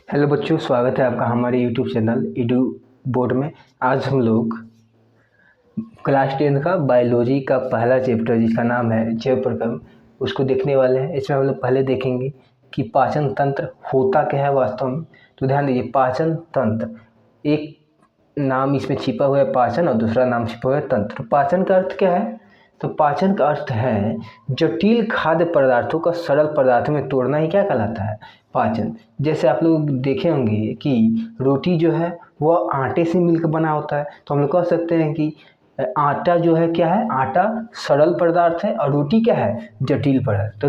Hello बच्चों, स्वागत है आपका हमारे यूट्यूब चैनल एडू बोर्ड में। आज हम लोग क्लास 10 का बायोलॉजी का पहला चैप्टर जिसका नाम है जैव प्रक्रम उसको देखने वाले हैं। इसमें हम लोग पहले देखेंगे कि पाचन तंत्र होता क्या है वास्तव में। तो ध्यान दीजिए, पाचन तंत्र, एक नाम इसमें छिपा हुआ है पाचन और दूसरा नाम छिपा हुआ है तंत्र। पाचन का अर्थ क्या है? तो पाचन का अर्थ है जटिल खाद्य पदार्थों का सरल पदार्थों में तोड़ना ही क्या कहलाता है? पाचन। जैसे आप लोग देखे होंगे कि रोटी जो है वह आटे से मिलकर बना होता है, तो हम लोग कह सकते हैं कि आटा जो है क्या है? आटा सरल पदार्थ है और रोटी क्या है? जटिल पदार्थ। तो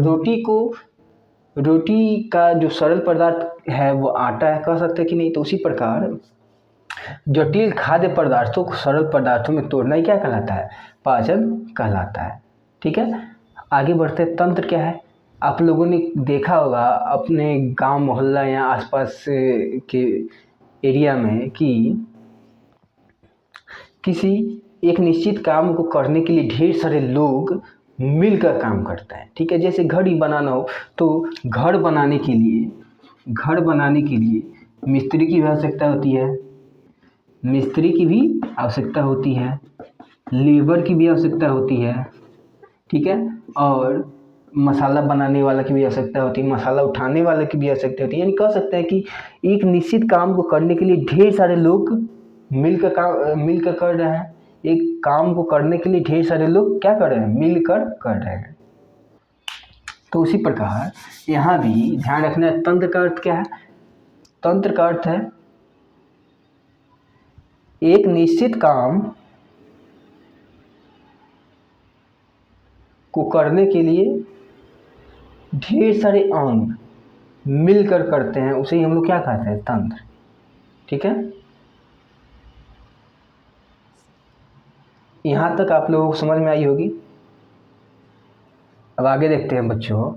रोटी का जो सरल पदार्थ है वो आटा है, कह सकते हैं कि नहीं? तो उसी प्रकार जटिल खाद्य पदार्थों को सरल पदार्थों में तोड़ना ही क्या कहलाता है? पाचन कहलाता है। ठीक है, आगे बढ़ते हैं। तंत्र क्या है? आप लोगों ने देखा होगा अपने गांव मोहल्ला या आसपास के एरिया में कि किसी एक निश्चित काम को करने के लिए ढेर सारे लोग मिलकर काम करते हैं। ठीक है, जैसे घर ही बनाना हो तो घर बनाने के लिए मिस्त्री की भी आवश्यकता होती है, लेबर की भी आवश्यकता होती है। ठीक है, और मसाला बनाने वाला की भी आवश्यकता होती है, मसाला उठाने वाले की भी आवश्यकता होती है। यानी कह सकते हैं कि एक निश्चित काम को करने के लिए ढेर सारे लोग मिलकर कर रहे हैं। एक काम को करने के लिए ढेर सारे लोग क्या कर रहे हैं? मिलकर कर रहे हैं। तो उसी प्रकार यहाँ भी ध्यान रखना है। तंत्र का अर्थ क्या है? तंत्र का अर्थ है एक निश्चित काम को करने के लिए ढेर सारे अंग मिलकर करते हैं, उसे ही हम लोग क्या कहते हैं? तंत्र। ठीक है, यहाँ तक आप लोगों को समझ में आई होगी। अब आगे देखते हैं बच्चों।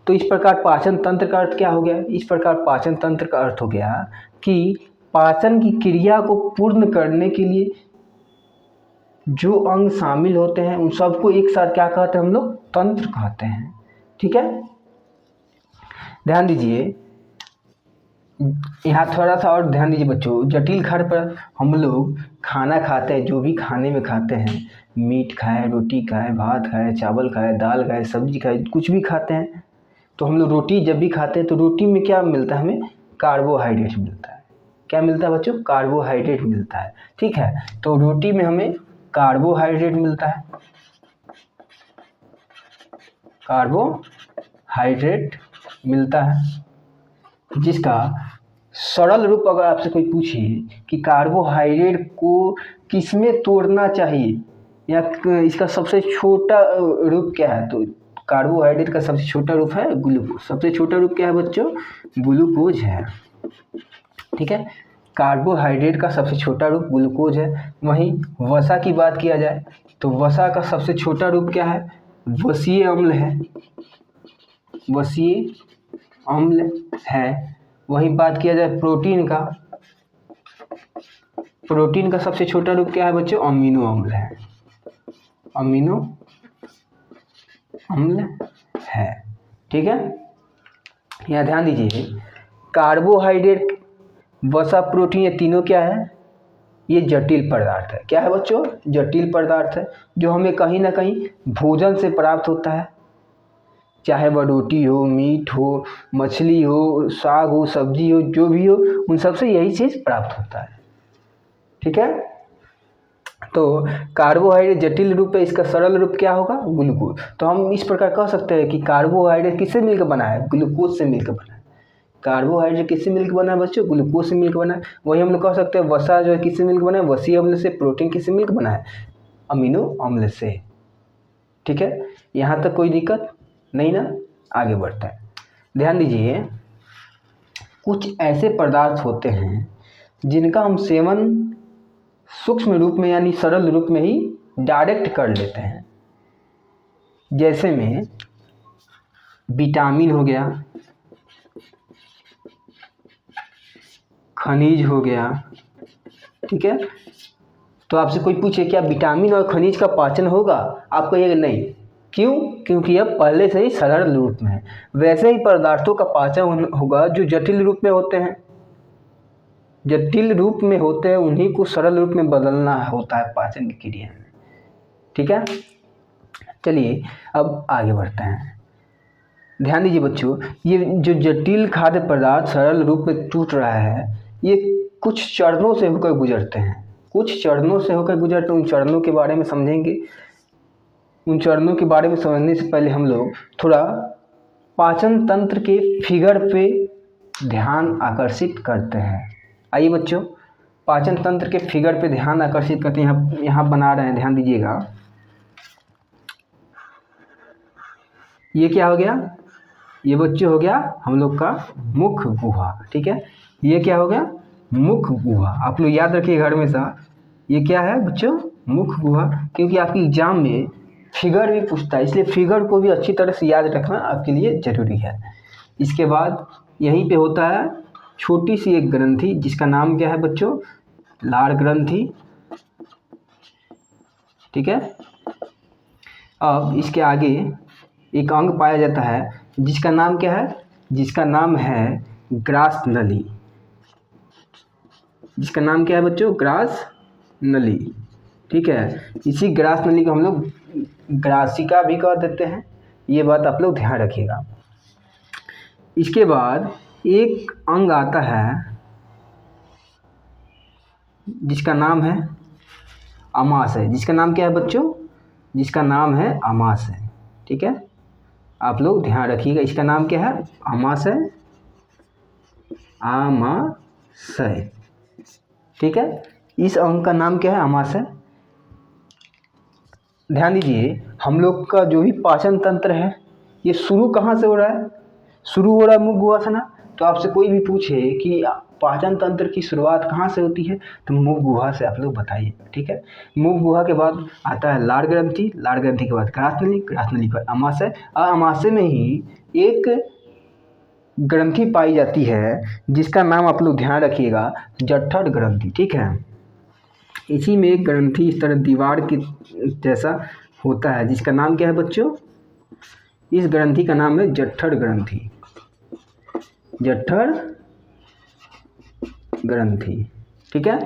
तो इस प्रकार पाचन तंत्र का अर्थ क्या हो गया? इस प्रकार पाचन तंत्र का अर्थ हो गया कि पाचन की क्रिया को पूर्ण करने के लिए जो अंग शामिल होते हैं उन सबको एक साथ क्या कहते हैं? हम लोग तंत्र कहते हैं। ठीक है, ध्यान दीजिए, यहाँ थोड़ा सा और ध्यान दीजिए बच्चों। जटिल खाद्य पर हम लोग खाना खाते हैं, जो भी खाने में खाते हैं, मीट खाए, रोटी खाए, भात खाए, चावल खाए, दाल खाए, सब्जी खाए, कुछ भी खाते हैं, तो हम लोग रोटी जब भी खाते हैं तो रोटी में क्या मिलता है? हमें कार्बोहाइड्रेट मिलता है। क्या मिलता है बच्चों? कार्बोहाइड्रेट मिलता है। ठीक है, तो रोटी में हमें कार्बोहाइड्रेट मिलता है, कार्बोहाइड्रेट मिलता है, जिसका सरल रूप अगर आपसे कोई पूछे कि कार्बोहाइड्रेट को किसमें तोड़ना चाहिए या इसका सबसे छोटा रूप क्या है, तो कार्बोहाइड्रेट का सबसे छोटा रूप है ग्लूकोज। सबसे छोटा रूप क्या है बच्चों? ग्लूकोज है। ठीक है, कार्बोहाइड्रेट का सबसे छोटा रूप ग्लूकोज है। वहीं वसा की बात किया जाए तो वसा का सबसे छोटा रूप क्या है? वसीय अम्ल है, वसीय अम्ल है। वहीं बात किया जाए प्रोटीन का सबसे छोटा रूप क्या है बच्चों? अमीनो अम्ल है, अमीनो अम्ल है। ठीक है, यहाँ ध्यान दीजिए, कार्बोहाइड्रेट, वसा, प्रोटीन, ये तीनों क्या है? ये जटिल पदार्थ है। क्या है बच्चों? जटिल पदार्थ है, जो हमें कहीं ना कहीं भोजन से प्राप्त होता है, चाहे वह रोटी हो, मीट हो, मछली हो, साग हो, सब्जी हो, जो भी हो, उन सबसे यही चीज़ प्राप्त होता है। ठीक है, तो कार्बोहाइड्रेट जटिल रूप है, इसका सरल रूप क्या होगा? ग्लूकोज। तो हम इस प्रकार कह सकते हैं कि कार्बोहाइड्रेट किससे मिलकर बना है? ग्लूकोज से मिलकर बना है। कार्बोहाइड्रेट किससे मिलकर बना है बच्चों? ग्लूकोज से मिलकर बना है। वही हम लोग कह सकते हैं वसा जो है किससे मिलकर बना है? वसीय अम्ल से। प्रोटीन किससे मिलकर बना है? अमीनो अम्ल से। ठीक है, यहाँ तक कोई दिक्कत नहीं ना? आगे बढ़ता है। ध्यान दीजिए, कुछ ऐसे पदार्थ होते हैं जिनका हम सेवन सूक्ष्म रूप में यानी सरल रूप में ही डायरेक्ट कर लेते हैं। जैसे में विटामिन हो गया, खनिज हो गया। ठीक है, तो आपसे कोई पूछे क्या विटामिन और खनिज का पाचन होगा? आप कहिएगा नहीं। क्यों? क्योंकि यह पहले से ही सरल रूप में है। वैसे ही पदार्थों का पाचन होगा जो जटिल रूप में होते हैं। जटिल रूप में होते हैं उन्हीं को सरल रूप में बदलना होता है पाचन की क्रिया में। ठीक है, चलिए अब आगे बढ़ते हैं। ध्यान दीजिए बच्चों, ये जो जटिल खाद्य पदार्थ सरल रूप में टूट रहा है, ये कुछ चरणों से होकर गुजरते हैं, कुछ चरणों से होकर गुजरते हैं। उन चरणों के बारे में समझेंगे। उन चरणों के बारे में समझने से पहले हम लोग थोड़ा पाचन तंत्र के फिगर पे ध्यान आकर्षित करते हैं। आइए बच्चों, पाचन तंत्र के फिगर पे ध्यान आकर्षित करते हैं। यहाँ बना रहे हैं, ध्यान दीजिएगा। ये क्या हो गया? ये बच्चों हो गया हम लोग का मुख गुहा। ठीक है, ये क्या हो गया? मुख गुहा। आप लोग याद रखिए घर में सा, ये क्या है बच्चों? मुख गुहा। क्योंकि आपके एग्जाम में फिगर भी पूछता है, इसलिए फिगर को भी अच्छी तरह से याद रखना आपके लिए ज़रूरी है। इसके बाद यहीं पे होता है छोटी सी एक ग्रंथि, जिसका नाम क्या है बच्चों? लार ग्रंथि। ठीक है, अब इसके आगे एक अंग पाया जाता है जिसका नाम क्या है? जिसका नाम है ग्रास नली। जिसका नाम क्या है बच्चों? ग्रास नली। ठीक है, इसी ग्रास नली को हम लोग ग्रासिका भी कह देते हैं। ये बात आप लोग ध्यान रखिएगा। इसके बाद एक अंग आता है जिसका नाम है अमाशय। जिसका नाम क्या है बच्चों? जिसका नाम है अमाशय। ठीक है, आप लोग ध्यान रखिएगा। इसका नाम क्या है? अमाशय। अमाशय। ठीक है, इस अंग का नाम क्या है? अमाशय। ध्यान दीजिए, हम लोग का जो भी पाचन तंत्र है ये शुरू कहाँ से हो रहा है? शुरू हो रहा है मुख गुहा से ना। तो आपसे कोई भी पूछे कि पाचन तंत्र की शुरुआत कहाँ से होती है, तो मुख गुहा से आप लोग बताइए। ठीक है, मुख गुहा के बाद आता है लार ग्रंथि, लार ग्रंथि के बाद ग्रास नली, ग्रास नली के बाद अमाशय, और अमाशय में ही एक ग्रंथि पाई जाती है जिसका नाम आप लोग ध्यान रखिएगा, जठर ग्रंथि। ठीक है, इसी में एक ग्रंथि इस तरह दीवार के जैसा होता है जिसका नाम क्या है बच्चों? इस ग्रंथि का नाम है जठर ग्रंथि। जठर ग्रंथि। ठीक है,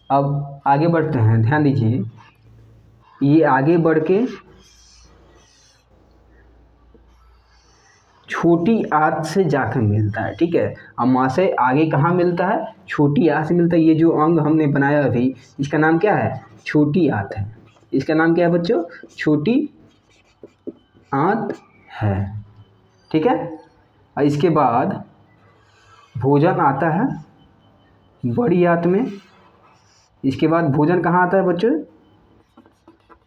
अब आगे बढ़ते हैं। ध्यान दीजिए, ये आगे बढ़ के छोटी आंत से जाकर मिलता है। ठीक है, अमाशय आगे कहाँ मिलता है? छोटी आंत से मिलता है। ये जो अंग हमने बनाया अभी, इसका नाम क्या है? छोटी आंत है। इसका नाम क्या है बच्चों? छोटी आंत है। ठीक है, और इसके बाद भोजन आता है बड़ी आंत में। इसके बाद भोजन कहाँ आता है बच्चों?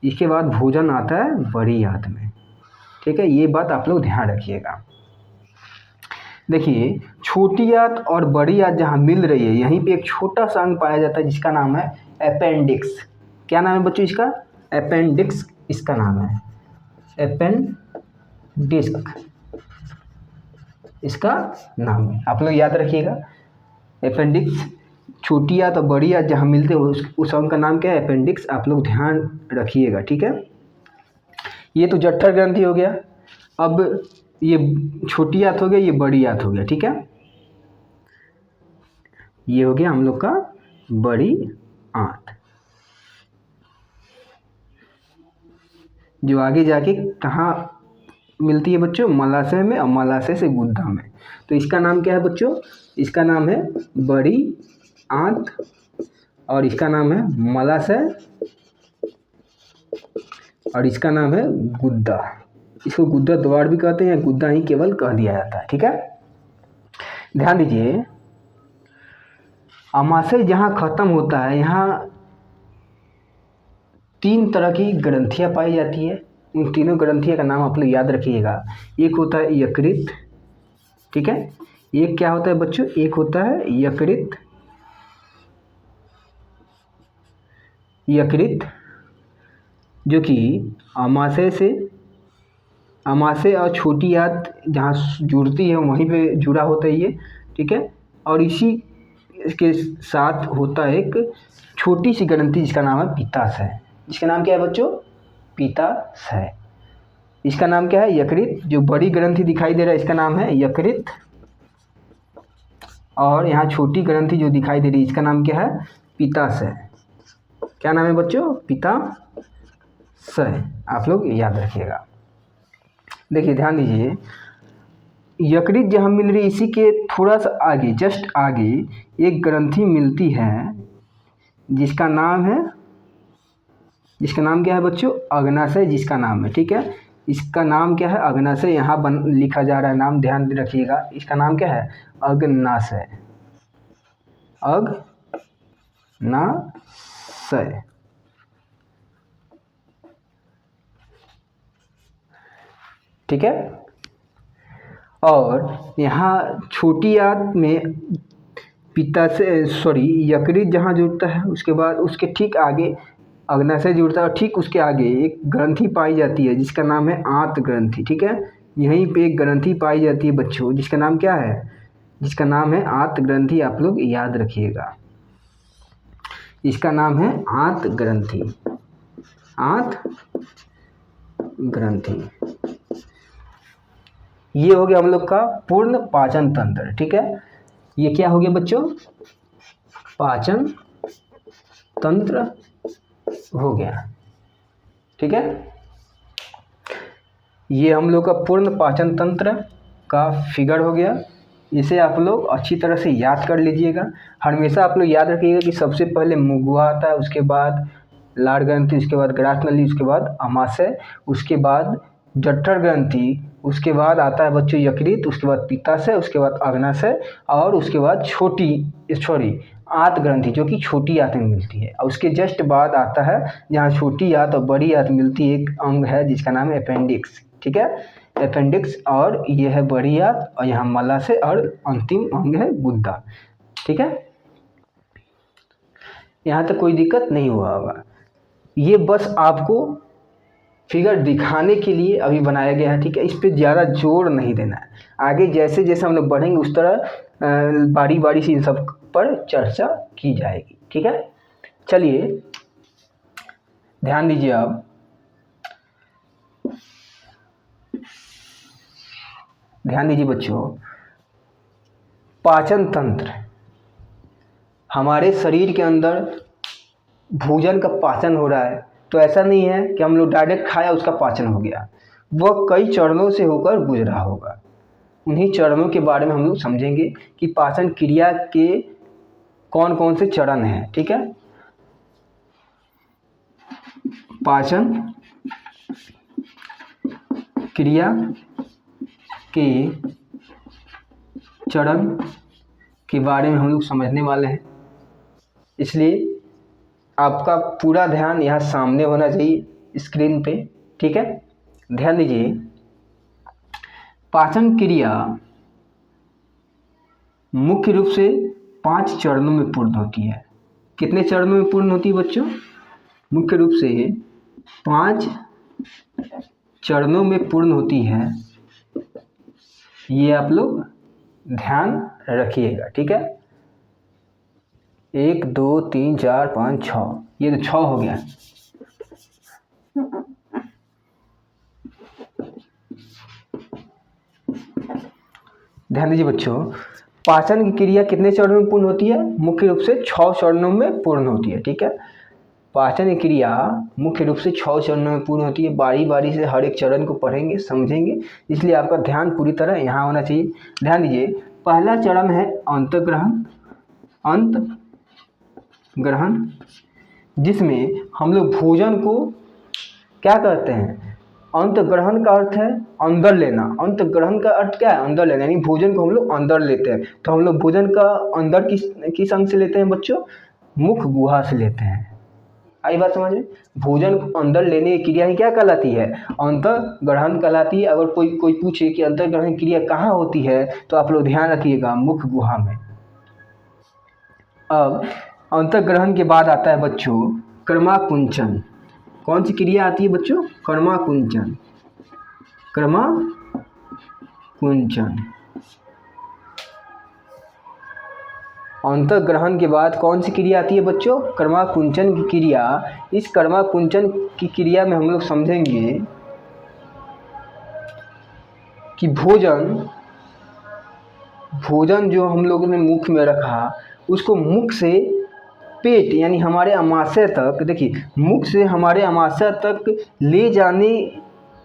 इसके बाद भोजन आता है बड़ी आंत में। ठीक है, ये बात आप लोग ध्यान रखिएगा। देखिए, छोटी आंत और बड़ी आंत जहाँ मिल रही है, यहीं पे एक छोटा सा अंग पाया जाता है जिसका नाम है अपेंडिक्स। क्या नाम है बच्चों इसका? अपेंडिक्स इसका नाम है। अपेंडिक्स इसका नाम है, आप लोग याद रखिएगा। अपेंडिक्स, छोटी आंत और बड़ी आंत जहाँ मिलते हैं उस अंग का नाम क्या है? अपेंडिक्स। आप लोग ध्यान रखिएगा। ठीक है, ये तो जठर ग्रंथि हो गया। अब ये छोटी आंत हो गया, ये बड़ी आंत हो गया। ठीक है, ये हो गया हम लोग का बड़ी आंत, जो आगे जाके कहाँ मिलती है बच्चों? मलाशय में, और मलाशय से गुद्दा में। तो इसका नाम क्या है बच्चों? इसका नाम है बड़ी आंत, और इसका नाम है मलाशय, और इसका नाम है गुद्दा। इसको गुद्दा द्वार भी कहते हैं, गुद्दा ही केवल कह दिया जाता है। ठीक है, ध्यान दीजिए, अमाशय जहाँ खत्म होता है, यहाँ 3 तरह की ग्रंथियाँ पाई जाती है। उन तीनों ग्रंथियों का नाम आप लोग याद रखिएगा। एक होता है यकृत। ठीक है, एक क्या होता है बच्चों? एक होता है यकृत। यकृत जो कि अमाशय और छोटी आंत जहाँ जुड़ती है वहीं पे जुड़ा होता है ये। ठीक है, और इसी के साथ होता है एक छोटी सी ग्रंथि जिसका नाम है पित्ताशय। इसका नाम क्या है बच्चों? पित्ताशय। इसका नाम क्या है? यकृत। जो बड़ी ग्रंथि दिखाई दे रहा है इसका नाम है यकृत। और यहाँ छोटी ग्रंथि जो दिखाई दे रही है इसका नाम क्या है? पित्ताशय। क्या नाम है बच्चों? पित्ताशय। आप लोग याद रखिएगा। देखिए ध्यान दीजिए, यकृत जहाँ मिल रही इसी के थोड़ा सा आगे, जस्ट आगे एक ग्रंथि मिलती है जिसका नाम क्या है बच्चों? अग्नाशय जिसका नाम है। ठीक है, इसका नाम क्या है? अग्नाशय। यहाँ लिखा जा रहा है नाम, ध्यान रखिएगा। इसका नाम क्या है? अग्नाशय। अग्नाशय। ठीक है, और यहाँ छोटी आंत में पित्ताशय यकृत जहाँ जुड़ता है उसके बाद उसके ठीक आगे अग्नाशय जुड़ता है और ठीक उसके आगे एक ग्रंथि पाई जाती है जिसका नाम है आंत ग्रंथि। ठीक है, यहीं पे एक ग्रंथि पाई जाती है बच्चों जिसका नाम क्या है? जिसका नाम है आंत ग्रंथि। आप लोग याद रखिएगा, इसका नाम है आंत ग्रंथि। आंत ग्रंथि। ये हो गया हम लोग का पूर्ण पाचन तंत्र। ठीक है, ये क्या हो गया बच्चों? पाचन तंत्र हो गया। ठीक है, ये हम लोग का पूर्ण पाचन तंत्र का फिगर हो गया। इसे आप लोग अच्छी तरह से याद कर लीजिएगा। हमेशा आप लोग याद रखिएगा कि सबसे पहले मुगुआ आता है, उसके बाद लार ग्रंथि, उसके बाद ग्रास नली, उसके बाद अमाशय, उसके बाद जठर ग्रंथि, उसके बाद आता है बच्चों यकृत, उसके बाद पित्ताशय, उसके बाद अग्नाशय और उसके बाद आंत ग्रंथि जो कि छोटी आंत में मिलती है। और उसके जस्ट बाद आता है जहाँ छोटी आंत और बड़ी आंत मिलती है एक अंग है जिसका नाम है अपेंडिक्स। ठीक है, अपेंडिक्स, और ये है बड़ी आंत और यहाँ मलाशय और अंतिम अंग है गुद्दा। ठीक है, यहाँ तक कोई दिक्कत नहीं हुआ होगा। ये बस आपको फिगर दिखाने के लिए अभी बनाया गया है। ठीक है, इस पे ज़्यादा जोर नहीं देना है। आगे जैसे जैसे हम लोग बढ़ेंगे उस तरह बारी बारी से इन सब पर चर्चा की जाएगी। ठीक है, चलिए ध्यान दीजिए। अब ध्यान दीजिए बच्चों, पाचन तंत्र हमारे शरीर के अंदर भोजन का पाचन हो रहा है, तो ऐसा नहीं है कि हम लोग डायरेक्ट खाया उसका पाचन हो गया। वह कई चरणों से होकर गुजरा होगा। उन्हीं चरणों के बारे में हम लोग समझेंगे कि पाचन क्रिया के कौन कौन से चरण हैं। ठीक है, पाचन क्रिया के चरण के बारे में हम लोग समझने वाले हैं, इसलिए आपका पूरा ध्यान यहाँ सामने होना चाहिए स्क्रीन पे। ठीक है, ध्यान दीजिए। पाचन क्रिया मुख्य रूप से 5 चरणों में पूर्ण होती है। कितने चरणों में पूर्ण होती है बच्चों? मुख्य रूप से 5 चरणों में पूर्ण होती है। ये आप लोग ध्यान रखिएगा। ठीक है, 1 2 3 4 5 6, ये तो 6 हो गया। ध्यान दीजिए बच्चों, पाचन की क्रिया कितने चरणों में पूर्ण होती है? मुख्य रूप से 6 चरणों में पूर्ण होती है। ठीक है, पाचन की क्रिया मुख्य रूप से 6 चरणों में पूर्ण होती है। बारी बारी से हर एक चरण को पढ़ेंगे, समझेंगे, इसलिए आपका ध्यान पूरी तरह यहाँ होना चाहिए। ध्यान दीजिए, पहला चरण है अंतग्रहण। अंतग्रहण, जिसमें हम लोग भोजन को क्या कहते हैं? अंतग्रहण का अर्थ है अंदर लेना। अंतग्रहण का अर्थ क्या है? अंदर लेना, यानी भोजन को हम लोग अंदर लेते हैं। तो हम लोग भोजन का अंदर किस अंग से लेते हैं बच्चों? मुख गुहा से लेते हैं। आई बात समझ में? भोजन को अंदर लेने की क्रिया ही क्या कहलाती है? अंतर्ग्रहण कहलाती है। अगर कोई पूछे कि अंतर्ग्रहण क्रिया कहाँ होती है, तो आप लोग ध्यान रखिएगा, मुख गुहा में। अब अंतर्ग्रहण के बाद आता है बच्चों क्रमाकुंचन। कौन सी क्रिया आती है बच्चों? क्रमाकुंचन। क्रमाकुंचन। अंतर्ग्रहण के बाद कौन सी क्रिया आती है बच्चों? क्रमाकुंचन की क्रिया। इस क्रमाकुंचन की क्रिया में हम लोग समझेंगे कि भोजन भोजन जो हम लोगों ने मुख में रखा उसको मुख से पेट यानी हमारे अमाशय तक, देखिए मुख से हमारे अमाशय तक ले जाने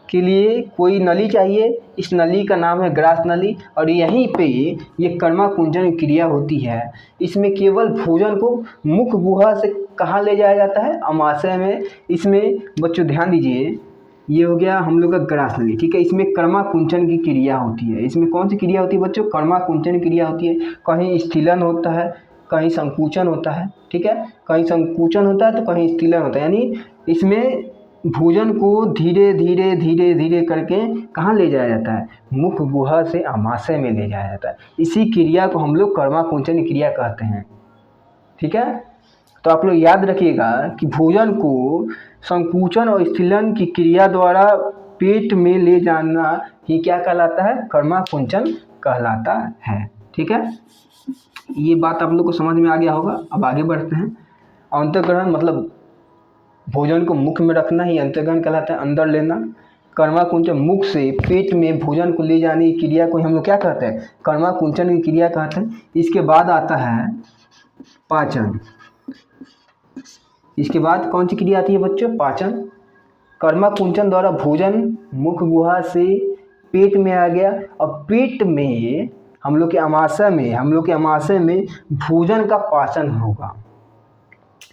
के लिए कोई नली चाहिए। इस नली का नाम है ग्रास नली और यहीं पे ये कर्माकुंचन क्रिया होती है। इसमें केवल भोजन को मुख गुहा से कहाँ ले जाया जाता है? अमाशय में। इसमें बच्चों ध्यान दीजिए, ये हो गया हम लोग का ग्रास नली, ठीक है। इसमें कर्माकुंचन की क्रिया होती है। इसमें कौन सी क्रिया होती है बच्चों? कर्माकुंचन क्रिया होती है। कहीं स्थिलन होता है, कहीं संकुचन होता है, ठीक है। कहीं संकुचन होता है तो कहीं स्थिलन होता है। यानी इसमें भोजन को धीरे धीरे धीरे धीरे करके कहाँ ले जाया जाता है? मुख गुहा से अमाशय में ले जाया जाता है। इसी क्रिया को हम लोग कर्माकुंचन क्रिया कहते हैं, ठीक है। तो आप लोग याद रखिएगा कि भोजन को संकुचन और स्थिलन की क्रिया द्वारा पेट में ले जाना ही क्या कहलाता है? कर्माकुंचन कहलाता है, ठीक है। ये बात आप लोग को समझ में आ गया होगा। अब आगे बढ़ते हैं। अंतर्ग्रहण मतलब भोजन को मुख में रखना ही अंतर्ग्रहण कहलाता है, अंदर लेना। कर्माकुंचन मुख से पेट में भोजन को ले जाने की क्रिया को हम लोग क्या कहते हैं? कर्माकुंचन की क्रिया कहते हैं। इसके बाद आता है पाचन। इसके बाद कौन सी क्रिया आती है बच्चों? पाचन। कर्माकुंचन द्वारा भोजन मुख गुहा से पेट में आ गया और पेट में हम लोग के अमाशय में भोजन का पाचन होगा।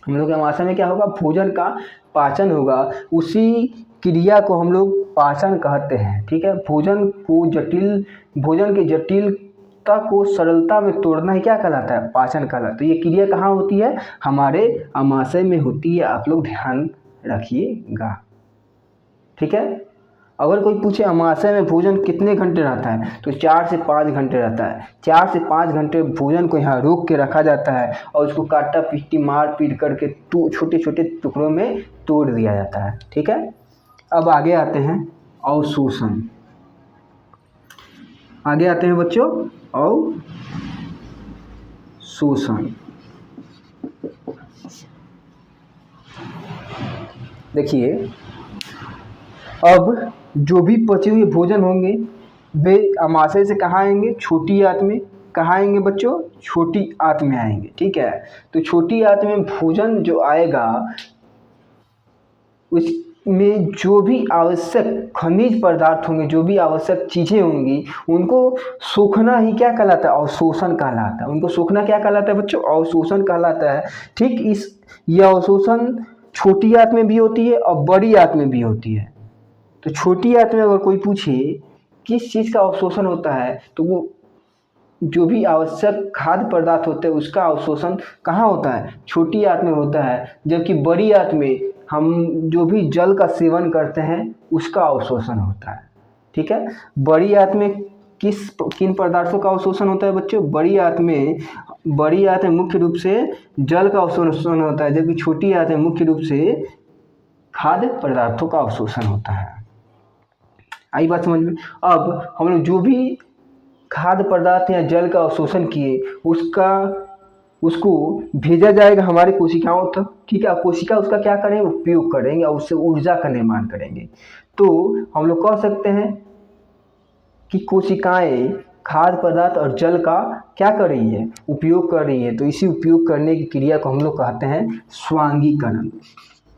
हम लोग के अमाशय में क्या होगा? भोजन का पाचन होगा। उसी क्रिया को हम लोग पाचन कहते हैं, ठीक है। भोजन की जटिलता को सरलता में तोड़ना ही क्या कहलाता है? पाचन कहलाता है। तो ये क्रिया कहाँ होती है? हमारे अमाशय में होती है। आप लोग ध्यान रखिएगा, ठीक है। अगर कोई पूछे अमाशय में भोजन कितने घंटे रहता है, तो 4 से 5 घंटे रहता है। 4 से 5 घंटे भोजन को यहाँ रोक के रखा जाता है और उसको काटा पीटी मार पीट करके छोटे छोटे टुकड़ों में तोड़ दिया जाता है, ठीक है। अब आगे आते हैं अवशोषण। आगे आते हैं बच्चों अवशोषण। देखिए, अब जो भी पचे हुए भोजन होंगे वे अमाशय से कहाँ आएंगे? छोटी आंत में। कहाँ आएंगे बच्चों? छोटी आंत में आएंगे, ठीक है। तो छोटी आंत में भोजन जो आएगा उसमें जो भी आवश्यक खनिज पदार्थ होंगे, जो भी आवश्यक चीज़ें होंगी, उनको सोखना ही क्या कहलाता है? अवशोषण कहलाता है। उनको सोखना क्या कहलाता है बच्चों? अवशोषण कहलाता है, ठीक। ये अवशोषण छोटी आंत में भी होती है और बड़ी आंत में भी होती है। तो छोटी आंत में अगर कोई पूछे किस चीज़ का अवशोषण होता है, तो वो जो भी आवश्यक खाद्य पदार्थ होते हैं उसका अवशोषण कहाँ होता है? छोटी आंत में होता है। जबकि बड़ी आंत में हम जो भी जल का सेवन करते हैं उसका अवशोषण होता है, ठीक है। बड़ी आंत में किन पदार्थों का अवशोषण होता है बच्चों? बड़ी आंत में मुख्य रूप से जल का अवशोषण होता है, जबकि छोटी आंत में मुख्य रूप से खाद्य पदार्थों का अवशोषण होता है। आई बात समझ में? अब हम लोग जो भी खाद्य पदार्थ या जल का अवशोषण किए उसको भेजा जाएगा हमारे कोशिकाओं तक, ठीक है। कोशिका उसका क्या करेंगे? उपयोग करेंगे और उससे ऊर्जा का निर्माण करेंगे। तो हम लोग कह सकते हैं कि कोशिकाएं खाद्य पदार्थ और जल का क्या कर रही है? उपयोग कर रही है। तो इसी उपयोग करने की क्रिया को हम लोग कहते हैं स्वांगीकरण।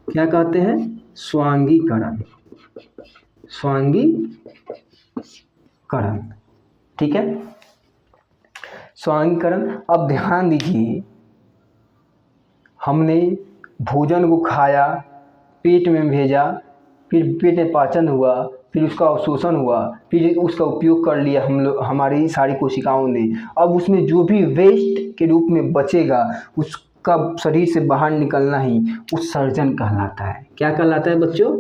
क्या कहते हैं? स्वांगीकरण, ठीक है। स्वांगीकरण। अब ध्यान दीजिए, हमने भोजन को खाया, पेट में भेजा, फिर पेट में पाचन हुआ, फिर उसका अवशोषण हुआ, फिर उसका उपयोग कर लिया हम लोग, हमारी सारी कोशिकाओं ने। अब उसमें जो भी वेस्ट के रूप में बचेगा उसका शरीर से बाहर निकलना ही उत्सर्जन कहलाता है। क्या कहलाता है बच्चों?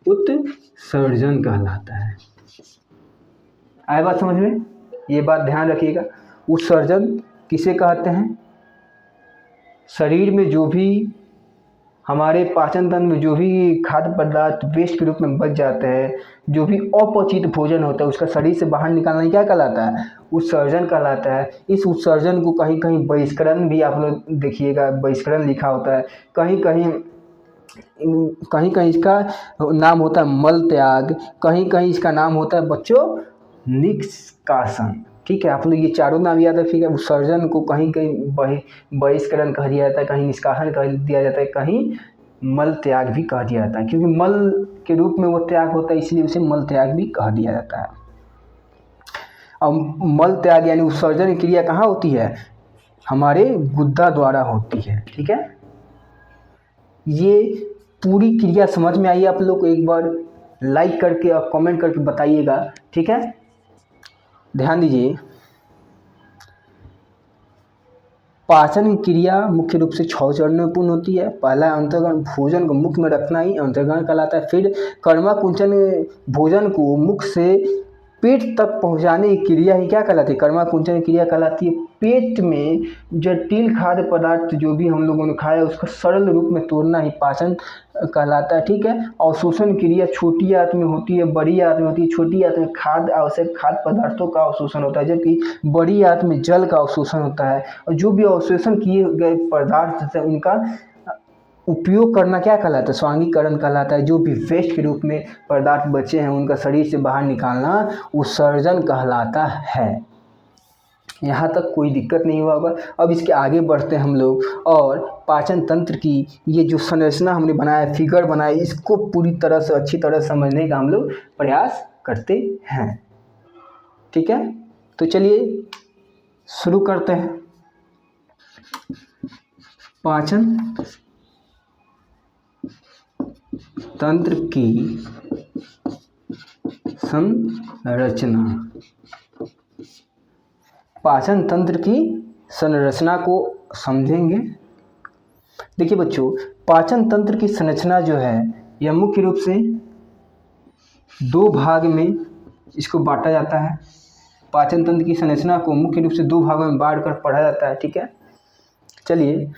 उत्सर्जन कहलाता है। आए बात समझ में? ये बात ध्यान रखिएगा। उत्सर्जन किसे कहते हैं? शरीर में जो भी हमारे पाचन तंत्र में जो भी खाद्य पदार्थ वेस्ट के रूप में बच जाते हैं, जो भी अपचित भोजन होता है उसका शरीर से बाहर निकालना क्या कहलाता है? उत्सर्जन कहलाता है। इस उत्सर्जन को कहीं कहीं बहिष्करण भी आप लोग देखिएगा, बहिष्करण लिखा होता है। कहीं कहीं इसका नाम होता है मल त्याग, कहीं कहीं इसका नाम होता है बच्चों निष्कासन। ठीक है, आप लोग ये चारों नाम याद रखिएगा। उत्सर्जन को कहीं कहीं बहिष्करण कह दिया जाता है, कहीं निष्कासन कह दिया जाता है, कहीं मल त्याग भी कह दिया जाता है, क्योंकि मल के रूप में वो त्याग होता है, इसलिए उसे मल त्याग भी कह दिया जाता है। अब मल त्याग यानी उत्सर्जन क्रिया कहाँ होती है? हमारे गुद्दा द्वारा होती है। ठीक है, ये पूरी क्रिया समझ में आई आप लोग को? एक बार लाइक करके और कमेंट करके बताइएगा। ठीक है, ध्यान दीजिए। पाचन क्रिया मुख्य रूप से 6 चरणों में पूर्ण होती है। पहला अंतर्गण, भोजन को मुख में रखना ही अंतर्गण कहलाता है। फिर कर्मा कुंचन, भोजन को मुख से पेट तक पहुंचाने की क्रिया ही क्या कहलाती है? कर्मा कुंचन क्रिया कहलाती है। पेट में जटिल खाद्य पदार्थ जो भी हम लोगों ने खाया उसका सरल रूप में तोड़ना ही पाचन कहलाता है। ठीक है, अवशोषण क्रिया छोटी आंत में होती है, बड़ी आंत में होती है। छोटी आंत में खाद्य आवश्यक खाद्य पदार्थों का अवशोषण होता है, जबकि बड़ी आंत में जल का अवशोषण होता है। और जो भी अवशोषण किए गए पदार्थ है उनका उपयोग करना क्या कहलाता है? स्वांगीकरण कहलाता है। जो भी वेस्ट के रूप में पदार्थ बचे हैं उनका शरीर से बाहर निकालना उत्सर्जन कहलाता है। यहाँ तक कोई दिक्कत नहीं हुआ होगा। अब इसके आगे बढ़ते हैं हम लोग, और पाचन तंत्र की ये जो संरचना हमने बनाया, फिगर बनाया, इसको पूरी तरह से अच्छी तरह समझने का हम लोग प्रयास करते हैं। ठीक है, तो चलिए शुरू करते हैं। पाचन तंत्र की संरचना। पाचन तंत्र की संरचना को समझेंगे। देखिए बच्चों, पाचन तंत्र की संरचना जो है यह मुख्य रूप से 2 भाग में इसको बांटा जाता है। पाचन तंत्र की संरचना को मुख्य रूप से 2 भागों में बांट कर पढ़ा जाता है। ठीक है, चलिए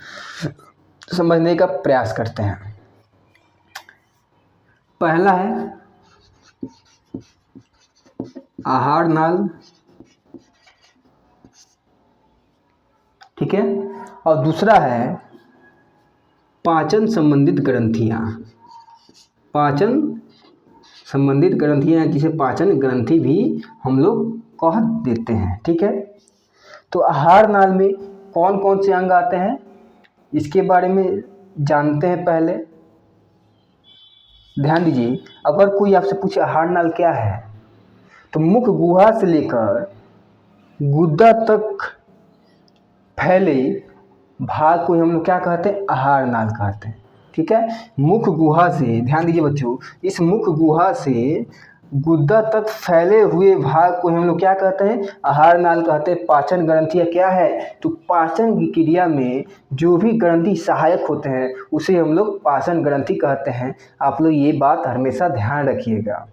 समझने का प्रयास करते हैं। पहला है आहार नाल, ठीक है, और दूसरा है पाचन संबंधित ग्रंथियां। पाचन संबंधित ग्रंथियां जिसे पाचन ग्रंथि भी हम लोग कह देते हैं। ठीक है, तो आहार नाल में कौन कौन से अंग आते हैं इसके बारे में जानते हैं। पहले ध्यान दीजिए, अगर कोई आपसे पूछे आहार नाल क्या है, तो मुख गुहा से लेकर गुद्दा तक फैले भाग को हम लोग क्या कहते हैं? आहार नाल कहते हैं। ठीक है, मुख गुहा से, ध्यान दीजिए बच्चों, इस मुख गुहा से गुद्दा तक फैले हुए भाग को हम लोग क्या कहते हैं? आहार नाल कहते हैं। पाचन ग्रंथियां क्या है? तो पाचन की क्रिया में जो भी ग्रंथि सहायक होते हैं उसे हम लोग पाचन ग्रंथि कहते हैं। आप लोग ये बात हमेशा ध्यान रखिएगा।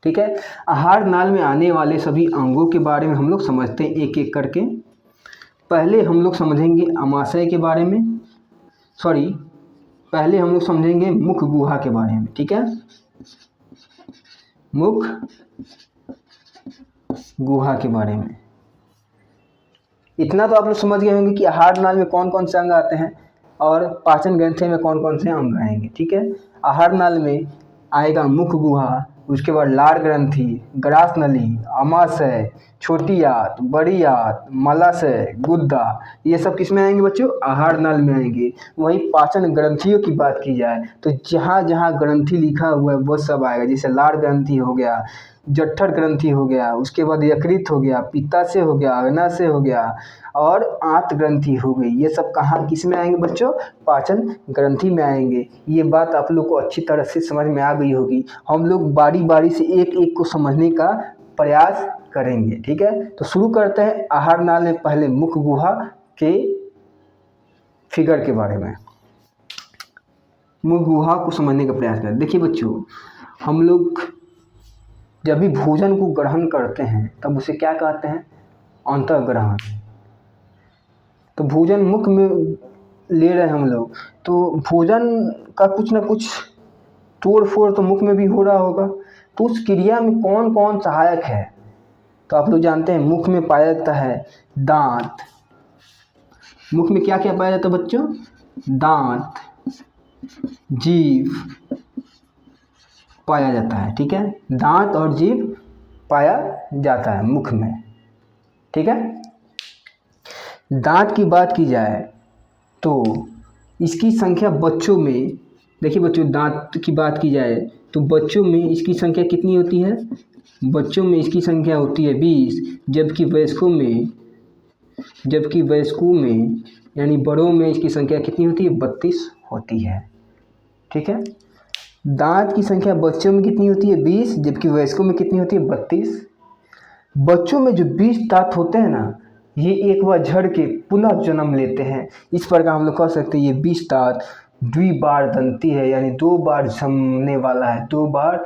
ठीक है, आहार नाल में आने वाले सभी अंगों के बारे में हम लोग समझते हैं एक एक करके। पहले हम लोग समझेंगे अमाशय के बारे में, पहले हम लोग समझेंगे मुख गुहा के बारे में। ठीक है, मुख गुहा के बारे में इतना तो आप लोग समझ गए होंगे कि आहार नाल में कौन कौन से अंग आते हैं और पाचन ग्रंथि में कौन कौन से अंग आएंगे। ठीक है, आहार नाल में आएगा मुख गुहा, उसके बाद लार ग्रंथि, ग्रास नली, अमाशय, छोटी आंत, बड़ी आंत, मलाशय, गुद्दा, ये सब किस में आएंगे बच्चों? आहार नाल में आएंगे। वहीं पाचन ग्रंथियों की बात की जाए तो जहाँ जहाँ ग्रंथि लिखा हुआ है वो सब आएगा। जैसे लार ग्रंथि हो गया, जठर ग्रंथि हो गया, उसके बाद यकृत हो गया, पित्ताशय हो गया, अग्नाशय हो गया, और आंत ग्रंथि हो गई। ये सब कहाँ किस में आएंगे बच्चों? पाचन ग्रंथि में आएंगे। ये बात आप लोग को अच्छी तरह से समझ में आ गई होगी। हम लोग बारी बारी से एक एक को समझने का प्रयास करेंगे। ठीक है, तो शुरू करते हैं आहार नाल में पहले मुख गुहा के फिगर के बारे में। मुख गुहा को समझने का प्रयास करें। देखिए बच्चों, हम लोग जब भी भोजन को ग्रहण करते हैं तब उसे क्या कहते हैं? अंतःग्रहण। तो भोजन मुख में ले रहे हैं हम लोग, तो भोजन का कुछ ना कुछ तोड़ फोड़ तो मुख में भी हो रहा होगा। तो उस क्रिया में कौन कौन सहायक है? तो आप लोग जानते हैं मुख में पाया जाता है दांत। मुख में क्या क्या पाया जाता है बच्चों? दांत, जीभ पाया जाता है। ठीक है, दांत और जीभ पाया जाता है मुख में। ठीक है। दांत की बात की जाए तो इसकी संख्या बच्चों में, देखिए बच्चों, दांत की बात की जाए तो बच्चों में इसकी संख्या कितनी होती है? बच्चों में इसकी संख्या होती है 20, जबकि वयस्कों में यानी बड़ों में इसकी संख्या कितनी होती है? 32 होती है। ठीक है। दांत की संख्या बच्चों में कितनी होती है? 20, जबकि वयस्कों में कितनी होती है? 32। बच्चों में जो 20 दांत होते हैं ना, ये एक बार झड़ के पुनः जन्म लेते हैं। इस प्रकार हम लोग कह सकते हैं ये 20 दांत द्विबार दंती है, यानी 2 बार जमने वाला है, 2 बार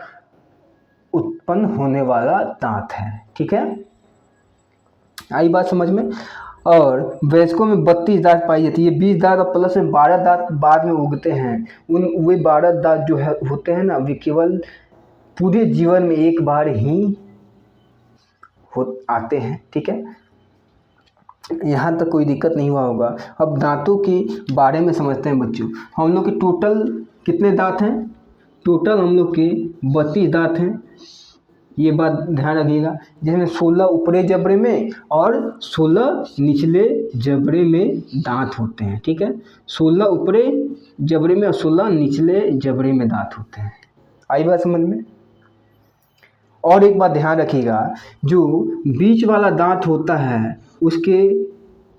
उत्पन्न होने वाला दांत है। ठीक है, आई बात समझ में। और वयस्कों में 32 दांत पाई जाती है। 20 दांत और प्लस में 12 दांत बाद में उगते हैं। वे 12 दांत जो है होते हैं ना, वे केवल पूरे जीवन में एक बार ही आते हैं। ठीक है, यहाँ तक कोई दिक्कत नहीं हुआ होगा। अब दांतों के बारे में समझते हैं बच्चों। हम लोग के टोटल कितने दांत हैं? टोटल हम लोग के 32 दांत हैं, ये बात ध्यान रखिएगा। जिसमें 16 ऊपरी जबड़े में और 16 निचले जबड़े में दांत होते हैं। ठीक है, 16 ऊपरी जबड़े में और 16 निचले जबड़े में दांत होते हैं। आई बात समझ में। और एक बात ध्यान रखिएगा, जो बीच वाला दांत होता है उसके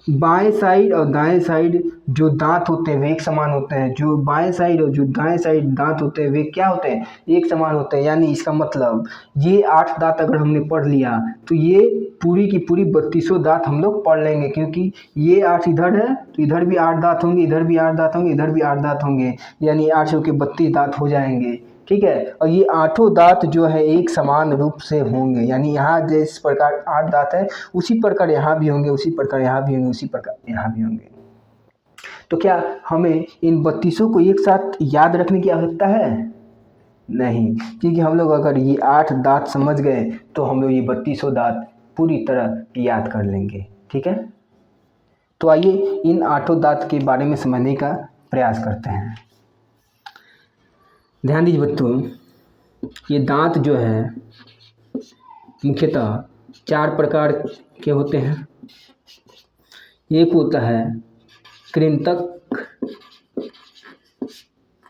बाएं साइड और दाएं साइड जो दांत होते हैं वे एक समान होते हैं। जो बाएं साइड और जो दाएं साइड दांत होते हैं वे क्या होते हैं? एक समान होते हैं। यानी इसका मतलब ये 8 दांत अगर हमने पढ़ लिया तो ये पूरी की पूरी 32 दांत हम लोग पढ़ लेंगे, क्योंकि ये 8 इधर है तो इधर भी 8 दांत होंगे, इधर भी 8 दांत होंगे, इधर भी 8 दांत होंगे, यानी 8 के 32 दांत हो जाएंगे। ठीक है, और ये 8 दांत जो है एक समान रूप से होंगे, यानी यहाँ जिस प्रकार 8 दांत है उसी प्रकार यहाँ भी होंगे, उसी प्रकार यहाँ भी होंगे, उसी प्रकार यहाँ भी होंगे। तो क्या हमें इन 32 को एक साथ याद रखने की आवश्यकता है? नहीं, क्योंकि हम लोग अगर ये 8 दांत समझ गए तो हम लोग ये 32 दांत पूरी तरह याद कर लेंगे। ठीक है, तो आइए इन 8 दांत के बारे में समझने का प्रयास करते हैं। ध्यान दीजिए बच्चों, ये दांत जो है मुख्यतः 4 प्रकार के होते हैं। एक होता है कृंतक,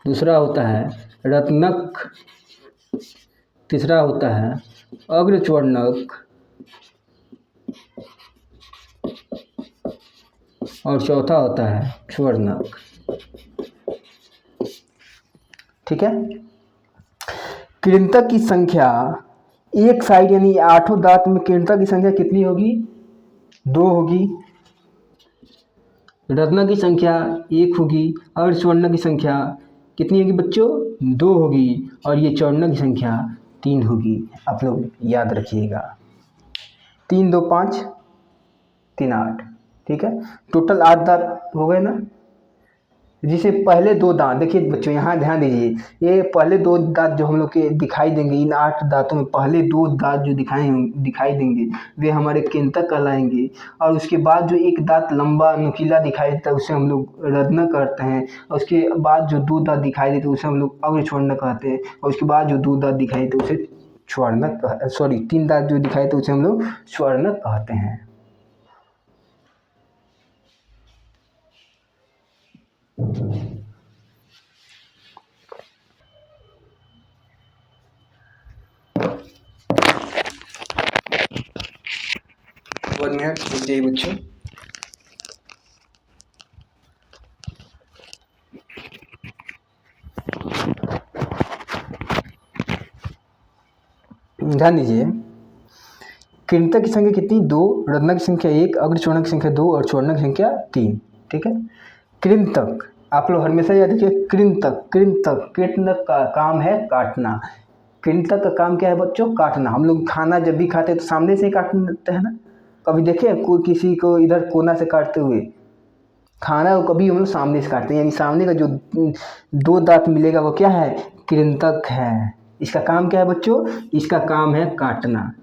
दूसरा होता है रत्नक, तीसरा होता है अग्रचर्णक और चौथा होता है स्वर्णक। ठीक है, कृंतक की संख्या एक साइड यानी 8 दांत में कृंतक की संख्या कितनी होगी? 2 होगी। रत्न की संख्या 1 होगी और स्वर्ण की संख्या कितनी होगी बच्चों? 2 होगी। और ये चौर्ण की संख्या 3 होगी। आप लोग याद रखिएगा, 3 2 5 3 8। ठीक है, टोटल 8 दांत हो गए ना। जिसे पहले 2 दांत, देखिए बच्चों यहाँ ध्यान दीजिए, ये पहले 2 दांत जो हम लोग के दिखाई देंगे, इन 8 दांतों में पहले 2 दांत जो दिखाई देंगे वे हमारे कृंतक कहलाएंगे। और उसके बाद जो एक दांत लंबा नुकीला दिखाई देता है उसे हम लोग रत्न कहते हैं। और उसके बाद जो 2 दांत दिखाई देते हैं उसे हम लोग अग्रचर्णक कहते हैं। और उसके बाद जो 2 दांत दिखाई देते उसे स्वर्णक, सॉरी 3 दांत जो दिखाई देते उसे हम लोग स्वर्णक कहते हैं। वन मिनट रुक जाइए बच्चों। ध्यान दीजिए, कृंतक की संख्या कितनी? 2, रत्न की संख्या 1, अग्रचर्णक की संख्या 2 और चौर्ण की संख्या 3। ठीक है, कृंतक आप लोग हमेशा याद रखिए, कृंतक का काम है काटना। कृंतक का काम क्या है बच्चों? काटना। हम लोग खाना जब भी खाते हैं तो सामने से ही काट देते हैं ना। कभी देखे कोई किसी को इधर कोना से काटते हुए? खाना को कभी हम लोग सामने से काटते हैं, यानी सामने का जो 2 दांत मिलेगा वो क्या है? कृंतक है। इसका काम क्या है बच्चों? इसका काम है काटना।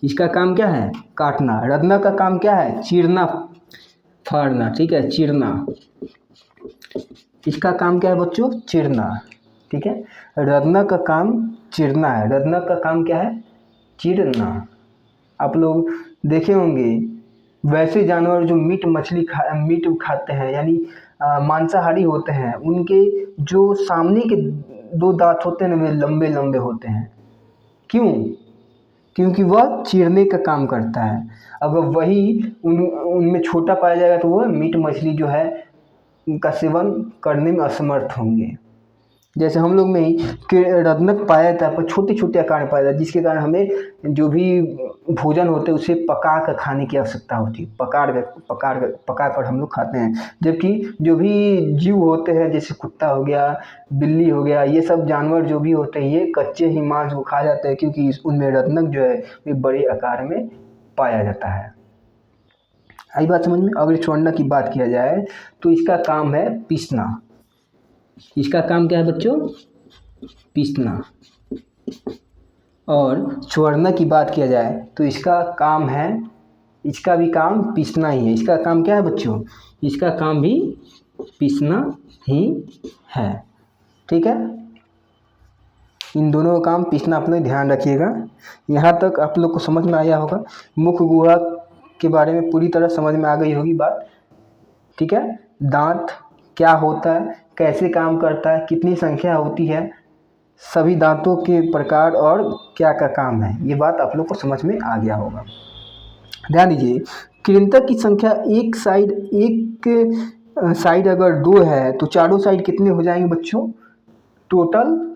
इसका काम क्या है? काटना। रत्न का काम क्या है? चीरना फाड़ना। ठीक है, चीरना। इसका काम क्या है बच्चों? चीरना। ठीक है, रत्न का काम चीरना है। रत्न का काम क्या है? चीरना। आप लोग देखे होंगे वैसे जानवर जो मीट खाते हैं, यानी मांसाहारी होते हैं, उनके जो सामने के 2 दांत होते हैं ना, वे लंबे लंबे होते हैं। क्यों? क्योंकि वह चीरने का काम करता है। अगर वही उनमें छोटा पाया जाएगा तो वह मीट मछली जो है उनका सेवन करने में असमर्थ होंगे। जैसे हम लोग में ही रत्नक पाया जाता है, पर छोटे छोटे आकार में पाया जाता है, जिसके कारण हमें जो भी भोजन होते हैं उसे पका कर खाने की आवश्यकता होती है। पका कर हम लोग खाते हैं। जबकि जो भी जीव होते हैं, जैसे कुत्ता हो गया, बिल्ली हो गया, ये सब जानवर जो भी होते हैं, ये कच्चे ही मांस को खा जाते हैं, क्योंकि उनमें रत्नक जो है ये बड़े आकार में पाया जाता है। आई बात समझ में? अगर छोड़ना की बात किया जाए तो इसका काम है पीसना। इसका काम क्या है बच्चों? पीसना। और चुअरना की बात किया जाए तो इसका काम है, इसका भी काम पीसना ही है। इसका काम क्या है बच्चों? इसका काम भी पीसना ही है। ठीक है, इन दोनों का काम पीसना, आप लोग ध्यान रखिएगा। यहाँ तक आप लोग को समझ में आया होगा। मुख्य गुहा के बारे में पूरी तरह समझ में आ गई होगी बात। ठीक है, दांत क्या होता है, कैसे काम करता है, कितनी संख्या होती है, सभी दांतों के प्रकार और क्या क्या काम है, ये बात आप लोग को समझ में आ गया होगा। ध्यान दीजिए, कृंतक की संख्या एक साइड अगर 2 है तो चारों साइड कितने हो जाएंगे बच्चों? टोटल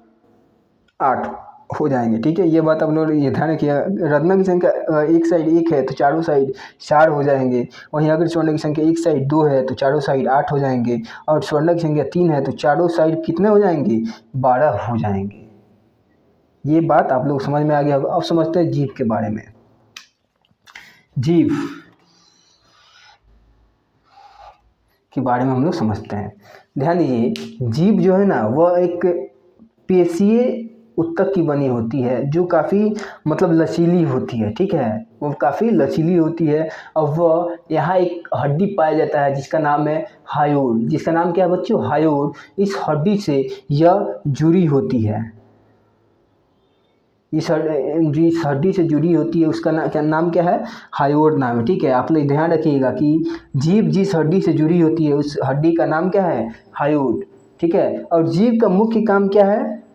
8 हो जाएंगे। ठीक है, ये बात आप लोग ये ध्यान रखिए। रत्नक की संख्या एक साइड 1 है तो चारों साइड 4 हो जाएंगे। वहीं अगर स्वर्ण की संख्या एक साइड 2 है तो चारों साइड 8 हो जाएंगे। और स्वर्ण की संख्या 3 है तो चारों साइड कितने हो जाएंगे? 12 हो जाएंगे। ये बात आप लोग समझ में आ गया होगा। अब समझते हैं जीव के बारे में। जीव के बारे में हम लोग समझते हैं। ध्यान दीजिए, जीव जो है ना, वह एक पेशीय उत्तक की बनी होती है, जो काफ़ी मतलब लचीली होती है। ठीक है, वो काफ़ी लचीली होती है। और वह यहाँ एक हड्डी पाया जाता है जिसका नाम है हायोड। जिसका नाम क्या है बच्चों? हायोड। इस हड्डी से यह जुड़ी होती है। इस हड्डी से जुड़ी होती है, उसका नाम क्या है? हायोड नाम है। ठीक है, आप लोग ध्यान रखिएगा कि जीव जिस हड्डी से जुड़ी होती है उस हड्डी का नाम क्या है? हायोड। ठीक है, और जीव का मुख्य काम क्या है?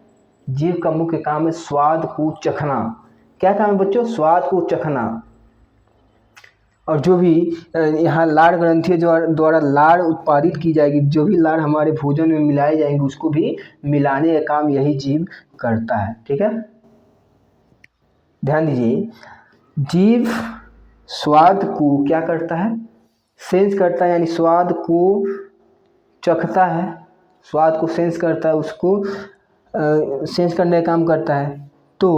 जीव का मुख्य काम है स्वाद को चखना। क्या काम है बच्चों? स्वाद को चखना। और जो भी यहाँ लाड़ ग्रंथि द्वारा लाड़ उत्पादित की जाएगी, जो भी लाड़ हमारे भोजन में मिलाए जाएंगे, उसको भी मिलाने का काम यही जीव करता है। ठीक है, ध्यान दीजिए, जीव स्वाद को क्या करता है? सेंस करता है, यानी स्वाद को चखता है। स्वाद को सेंस करता है, उसको सेंस करने का काम करता है। तो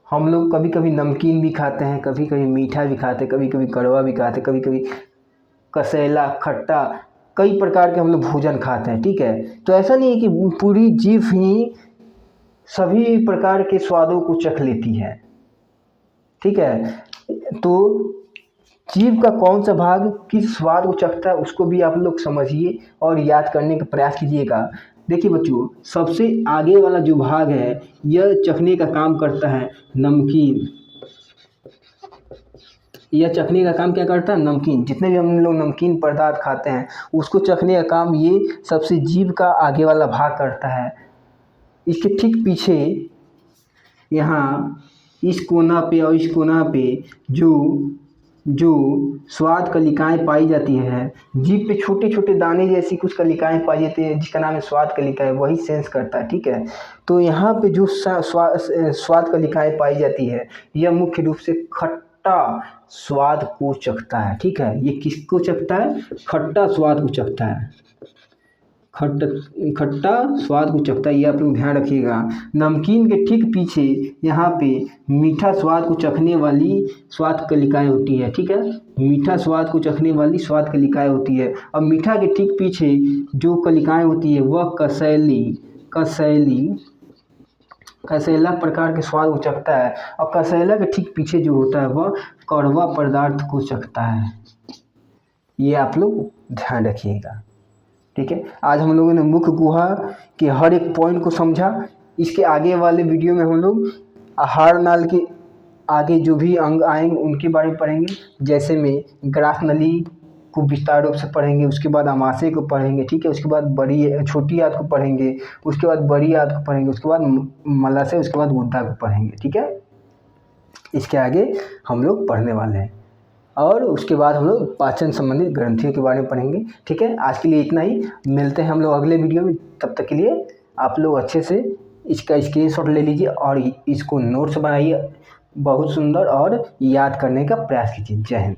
हम लोग कभी कभी नमकीन भी खाते हैं, कभी कभी मीठा भी खाते हैं, कभी कभी कड़वा भी खाते हैं, कभी कभी कसैला, खट्टा, कई प्रकार के हम लोग भोजन खाते हैं। ठीक है, तो ऐसा नहीं है कि पूरी जीभ ही सभी प्रकार के स्वादों को चख लेती है। ठीक है, तो जीभ का कौन सा भाग किस स्वाद को चखता है, उसको भी आप लोग समझिए और याद करने का प्रयास कीजिएगा। देखिए बच्चों, सबसे आगे वाला जो भाग है, यह चखने का काम करता है नमकीन। यह चखने का काम क्या करता है? नमकीन। जितने भी हम लोग नमकीन पदार्थ खाते हैं, उसको चखने का काम ये सबसे जीभ का आगे वाला भाग करता है। इसके ठीक पीछे यहाँ इस कोना पे और इस कोना पे जो स्वाद कलिकाएं पाई जाती है, जीभ पे छोटे छोटे दाने जैसी कुछ कलिकाएं पाई जाती है, जिसका नाम है स्वाद कलिकाएं, वही सेंस करता है। ठीक है, तो यहाँ पे जो स्वाद कलिकाएं पाई जाती है, यह मुख्य रूप से खट्टा स्वाद को चखता है। ठीक है, ये किसको चखता है? खट्टा स्वाद को चखता है। खट्टा स्वाद को चखता है, ये आप लोग ध्यान रखिएगा। नमकीन के ठीक पीछे यहाँ पे मीठा स्वाद को चखने वाली स्वाद कलिकाएं होती है। ठीक है, मीठा स्वाद को चखने वाली स्वाद कलिकाएं होती है। और मीठा के ठीक पीछे जो कलिकाएं होती है वह कसैला प्रकार के स्वाद को चखता है। और कसैला के ठीक पीछे जो होता है वह कड़वा पदार्थ को चखता है। ये आप लोग ध्यान रखिएगा। ठीक है, आज हम लोगों ने मुख्य गुहा के हर एक पॉइंट को समझा। इसके आगे वाले वीडियो में हम लोग आहार नाल के आगे जो भी अंग आएंगे उनके बारे में पढ़ेंगे, जैसे में ग्रास नली को विस्तार रूप से पढ़ेंगे, उसके बाद अमाशय को पढ़ेंगे, ठीक है, उसके बाद बड़ी छोटी आंत को पढ़ेंगे, उसके बाद बड़ी आंत को पढ़ेंगे, उसके बाद मलाशय, उसके बाद गुद्दा को पढ़ेंगे, ठीक है। इसके आगे हम लोग पढ़ने वाले हैं और उसके बाद हम लोग पाचन संबंधित ग्रंथियों के बारे में पढ़ेंगे, ठीक है। आज के लिए इतना ही, मिलते हैं हम लोग अगले वीडियो में। तब तक के लिए आप लोग अच्छे से इसका स्क्रीनशॉट ले लीजिए और इसको नोट्स बनाइए बहुत सुंदर और याद करने का प्रयास कीजिए। जय हिंद।